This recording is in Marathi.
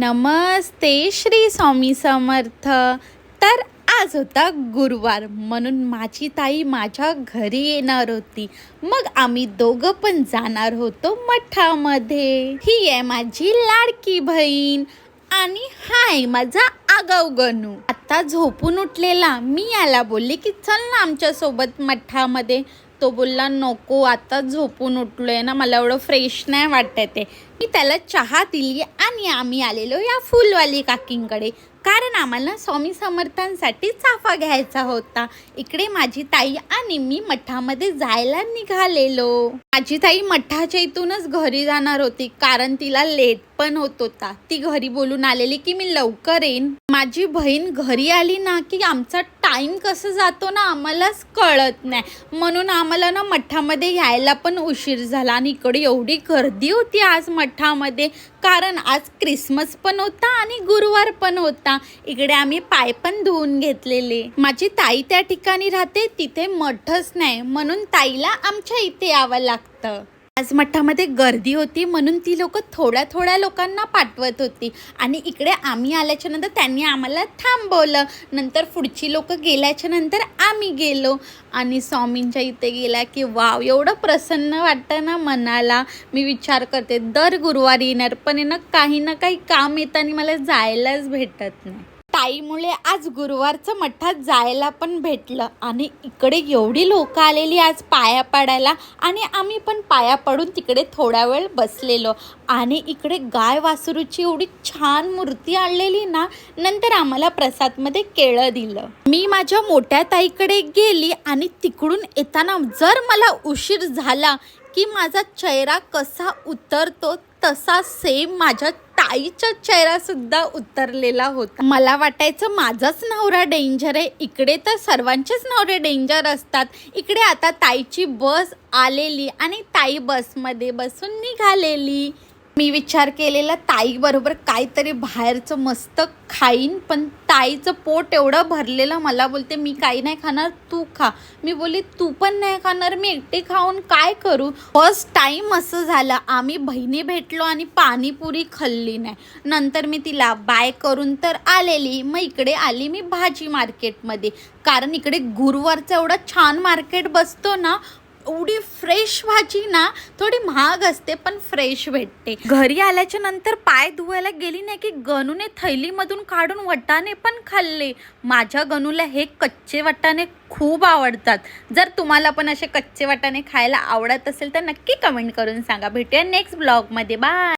नमस्ते श्री स्वामी समर्थ। तर आज होता गुरुवार, म्हणून माझी ताई माझ्या घरी येणार होती। मग आम्ही दोघं पण जाणार होतो मठामध्ये। ही आहे माझी लाडकी बहीण आणि हा आहे माझा आगाऊ गणू। आता झोपून उठलेला मी याला बोलले की चल ना आमच्या सोबत मठामध्ये। तो बोलला नको, आता झोपून उठलोय ना, मला एवढं फ्रेश नाही वाटत आहे। मी त्याला चहा दिली आणि आम्ही आलेलो या फुलवाली काकींकडे, कारण आम्हाला स्वामी समर्थांसाठी चाफा घ्यायचा होता। इकडे माझी ताई आणि मी मठामध्ये जायला निघालेलो। माझी ताई मठाच्या इथूनच घरी जाणार होती, कारण तिला लेट पण होत होता। ती घरी बोलून आलेली की मी लवकर येईन। माझी बहीण घरी आली ना की आमचा टाइम कसं जातो ना आम्हालाच कळत नाही, म्हणून आम्हाला ना मठामध्ये यायला पण उशीर झाला। आणि इकडे एवढी गर्दी होती आज मठामध्ये, कारण आज क्रिसमस पण होता आणि गुरुवार पण होता। इकडे आम्ही पाय पण धुवून घेतलेले। माझी ताई त्या ठिकाणी राहते, तिथे मठच नाही, म्हणून ताईला आमच्या इथे यावं लागतं। आज मठामध्ये गर्दी होती म्हणून ती लोक थोड्या लोकांना पाठवत होती। आणि इकडे आम्ही आल्याच्या नंतर त्यांनी आम्हाला थांबवलं। नंतर पुढची लोक गेल्याच्या नंतर आम्ही गेलो आणि स्वामींच्या इथे गेला की वाव, एवढं प्रसन्न वाटतं ना मनाला। मी विचार करते दर गुरुवारी येणार, पण ना काही ना काही काम येतं आणि मला जायलाच भेटत नाही। ताईमुळे आज गुरुवारचं मठात जायला पण भेटलं। आणि इकडे एवढी लोक आलेली आज पाया पडायला, आणि आम्ही पण पाया पडून तिकडे थोडा वेळ बसलेलो। आणि इकडे गाय वासरूची एवढी छान मूर्ती आणलेली ना। नंतर आम्हाला प्रसादमध्ये केळं दिलं। मी माझ्या मोठ्या ताईकडे गेली आणि तिकडून येताना जर मला उशीर झाला की माझा चेहरा कसा उतरतो तसा सेम माझ्या ताईचा चेहरा सुद्धा उतरलेला होता। मला वाटायचं माझाच नवरा डेंजर आहे, इकडे तर सर्वांचेच नवरे डेंजर असतात। इकडे आता ताईची बस आलेली आणि ताई बसमध्ये बसून निघालेली। मी विचार केलेला ताई बरोबर काहीतरी बाहेरचं मस्त खाईन, पण ताईचं पोट एवढं भरलेलं, मला बोलते मी काही नाही खाणार, तू खा। मी बोलली तू पण नाही खाणार, मी एकटी खाऊन काय करू। फर्स्ट टाइम असं झालं, आम्ही बहिणी भेटलो आणि पाणीपुरी खाल्ली नाही। नंतर मी तिला बाय करून तर आलेली। मग इकडे आली मी भाजी मार्केटमध्ये, कारण इकडे गुरुवारचा एवढा छान मार्केट बसतो ना। एवढी फ्रेश भाजी ना, थोडी महाग असते पण फ्रेश भेटते। घरी आल्याच्या नंतर पाय धुवायला गेली नाही की गणूने थैलीमधून काढून वटाणे पण खाल्ले। माझ्या गणूला हे कच्चे वटाणे खूप आवडतात। जर तुम्हाला पण असे कच्चे वटाणे खायला आवडत असेल तर नक्की कमेंट करून सांगा। भेटूया नेक्स्ट ब्लॉगमध्ये, बाय।